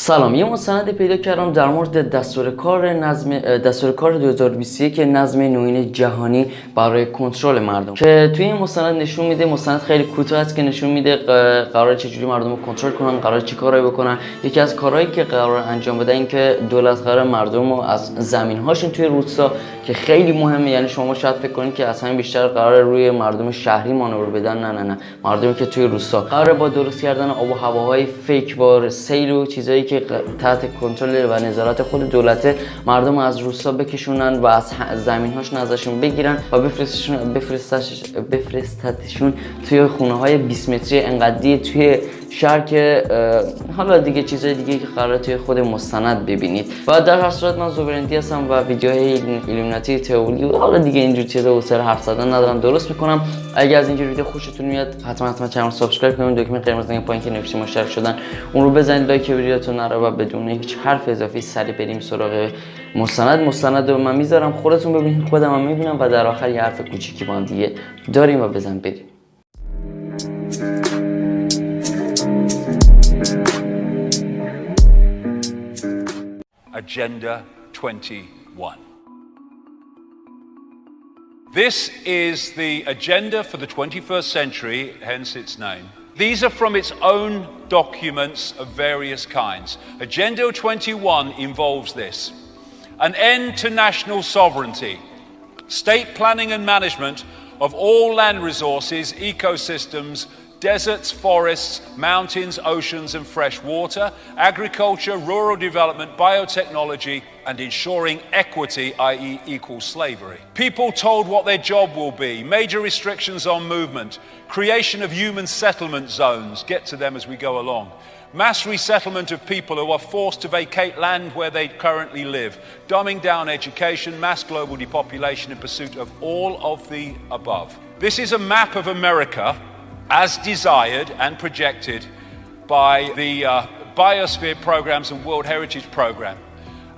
سلام، یه مستند پیدا کردم در مورد دستور کار 2021 نظم نوین جهانی برای کنترل مردم که توی این مستند نشون میده. مستند خیلی کوتاه است که نشون میده قراره چجوری مردم رو کنترل کنن، قراره چی کارایی بکنن. یکی از کارهایی که قراره انجام بده این که دولت قراره مردم رو از زمین هاشون توی روستا که خیلی مهمه، یعنی شما شاید فکر کنید که اصلا بیشتر قراره روی مردم شهری مانور بدن، نه، مردمی که توی روستا قراره با درست کردن آب و هواهای فیک، با سیل و چیزایی که تحت کنترل و نظارت خود دولته مردم از روستا بکشونن و از زمین هاشون ازشون بگیرن و بفرستتشون توی خونه های 20 متری انقدی توی شهر که حالا دیگه چیزای دیگه که قراره توی خود مستند ببینید. و در هر صورت من زوبرندی هستم و ویدیوهای ایلومیناتی تئوری و حالا دیگه اینجور چیزا و سر حرف زدن ندارم، درست میکنم. اگه از اینجور ویدیو خوشتون میاد حتما کانال سابسکرایب کنید، دکمه قرمز رنگ پایین که نوشته مشترک شدن اون رو بزنید، لایک ویدیوتون نره و بدون هیچ حرف اضافی سریع بریم سراغ مستند رو من میذارم خودتون ببینید، خودم هم میبینم و در آخر یه حرف کوچیکی با هم دیگه داریم و بزن بریم. Agenda 21. This is the agenda for the 21st century, hence its name. These are from its own documents of various kinds. Agenda 21 involves this: an end to national sovereignty, state planning and management of all land resources, ecosystems, deserts, forests, mountains, oceans and fresh water, agriculture, rural development, biotechnology, and ensuring equity, i.e. equal slavery. People told what their job will be, major restrictions on movement, creation of human settlement zones, get to them as we go along, mass resettlement of people who are forced to vacate land where they currently live, dumbing down education, mass global depopulation in pursuit of all of the above. This is a map of America as desired and projected by the Biosphere Programs and World Heritage Program.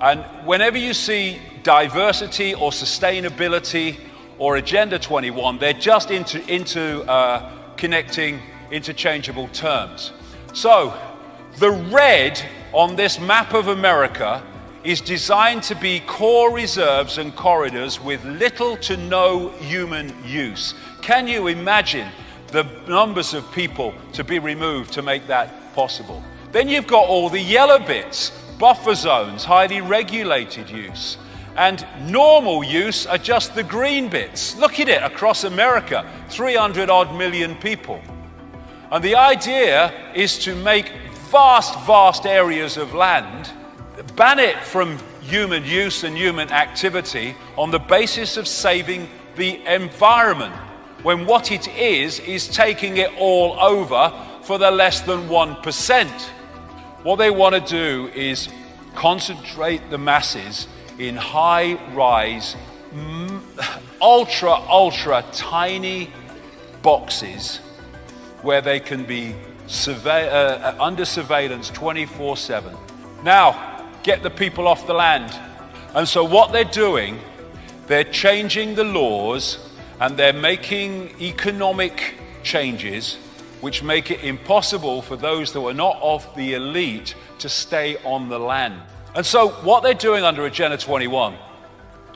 And whenever you see diversity or sustainability or Agenda 21, they're just connecting interchangeable terms. So the red on this map of America is designed to be core reserves and corridors with little to no human use. Can you imagine the numbers of people to be removed to make that possible? Then you've got all the yellow bits, buffer zones, highly regulated use. And normal use are just the green bits. Look at it across America, 300 odd million people. And the idea is to make vast areas of land, ban it from human use and human activity on the basis of saving the environment, when what it is taking it all over for the less than 1%. What they want to do is concentrate the masses in high-rise, ultra tiny boxes where they can be under surveillance 24/7. Now, get the people off the land. And so what they're doing, they're changing the laws and they're making economic changes which make it impossible for those that are not of the elite to stay on the land. And so what they're doing under Agenda 21,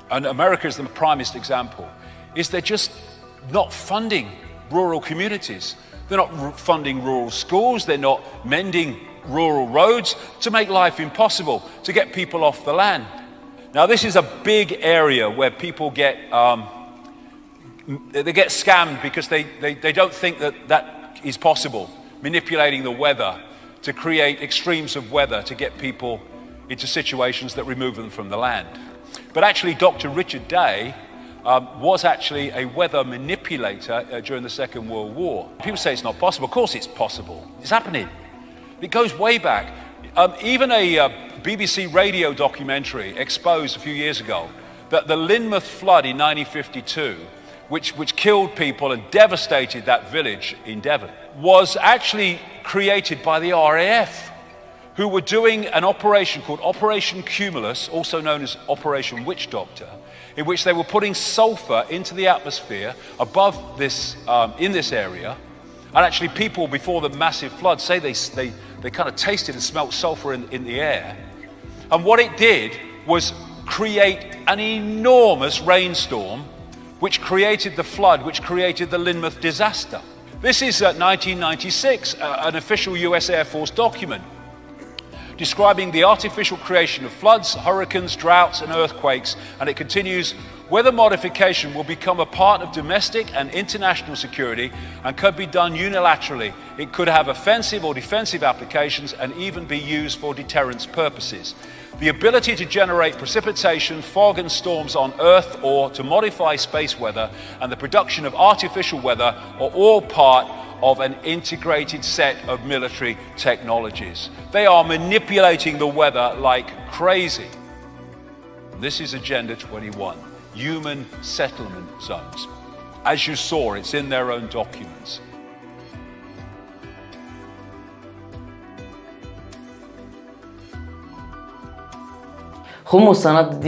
and America is the primest example, is they're just not funding rural communities. They're not funding rural schools, they're not mending rural roads to make life impossible, to get people off the land. Now this is a big area where people get scammed because they don't think that is possible, manipulating the weather to create extremes of weather to get people into situations that remove them from the land. But actually Dr. Richard Day was actually a weather manipulator during the Second World War. People say it's not possible. Of course it's possible. It's happening. It goes way back. Even a BBC radio documentary exposed a few years ago that the Lynmouth flood in 1952, which killed people and devastated that village in Devon, was actually created by the RAF, who were doing an operation called Operation Cumulus, also known as Operation Witch Doctor, in which they were putting sulfur into the atmosphere above this, in this area, And actually people before the massive flood say they kind of tasted and smelt sulfur in the air. And what it did was create an enormous rainstorm which created the flood, which created the Lynmouth disaster. This is 1996, an official US Air Force document describing the artificial creation of floods, hurricanes, droughts and earthquakes, and it continues, weather modification will become a part of domestic and international security and could be done unilaterally. It could have offensive or defensive applications and even be used for deterrence purposes. The ability to generate precipitation, fog and storms on Earth or to modify space weather and the production of artificial weather are all part of an integrated set of military technologies. They are manipulating the weather like crazy. This is Agenda 21, human settlement zones. As you saw, it's in their own documents. خب مستند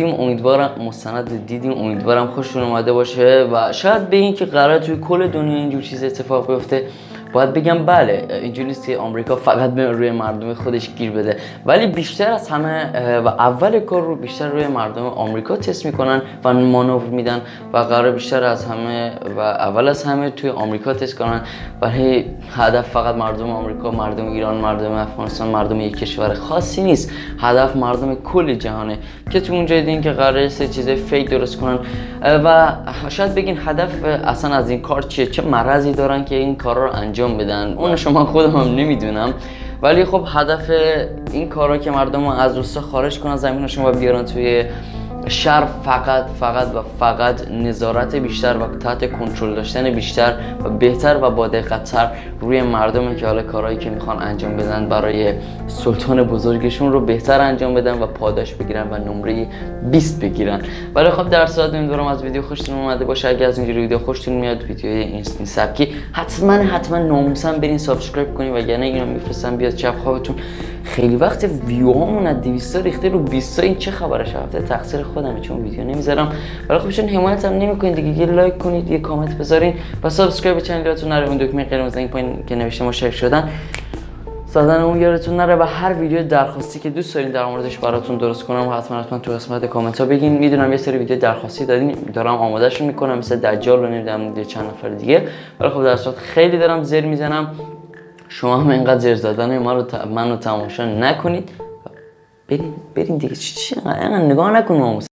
دیدیم امیدوارم خوشتون اومده باشه و شاید بگین که قراره توی کل دنیا اینجور چیز اتفاق بیفته. باید بگم بله، اینجوری نیست که آمریکا فقط به روی مردم خودش گیر بده، ولی بیشتر از همه و اول کار رو بیشتر روی مردم آمریکا تست میکنن و مانور میدن و قرار بیشتر از همه و اول از همه توی آمریکا تست کنن. برای هدف فقط مردم آمریکا، مردم ایران، مردم افغانستان، مردم یک کشور خاصی نیست، هدف مردم کل جهانه که تو اونجا دیدین که قراره سه چیز فیک درست کنن و شاید بگین هدف اصلا از این کار چیه، چه مرضی دارن که این کارا رو انجام بدن. اون شما خودم هم نمیدونم، ولی خب هدف این کارا که مردم رو از روستا خارج کنن، زمینشون و بیارن توی شهر، فقط نظارت بیشتر و تحت کنترل داشتن بیشتر و بهتر و با دقت‌تر روی مردمی که حالا کارهایی که میخوان انجام بدن برای سلطان بزرگشون رو بهتر انجام بدن و پاداش بگیرن و نمره 20 بگیرن. ولی خب در صورت نمیدونم از ویدیو خوشتون اومده باشه. اگه از اینجوری ویدیو خوشتون میاد، ویدیوی این سبکی، حتما ناموسن برین سابسکرایب کنین و یعنی اینو میفرستم بیاد چپ خوابتون. خیلی وقت ویوهامون از 200 ریخته رو 20. این چه خبره؟ هفته تقصیر خودمه چون ویدیو نمیذارم. ولی خب چون حمایتم نمیکنین دیگه، یه لایک کنید، یه کامنت بذارین و سابسکرایب چنلتون نره، اون دکمه قرمز این پایین که نوشته مشترک شدن زدن اون یادتون نره و هر ویدیو درخواستی که دوست دارین در موردش براتون درست کنم حتما تو قسمت کامنت ها بگین. میدونم یه سری ویدیو درخواستی دارم آمادهشون میکنم، مثل دجال و نمیدونم چند نفر دیگه، ولی خب در صورت خیلی دارم زر میزنم. شما هم اینقدر زر زدن منو تماشا نکنید. برین دیگه، چی نگاه نکن ناموسن.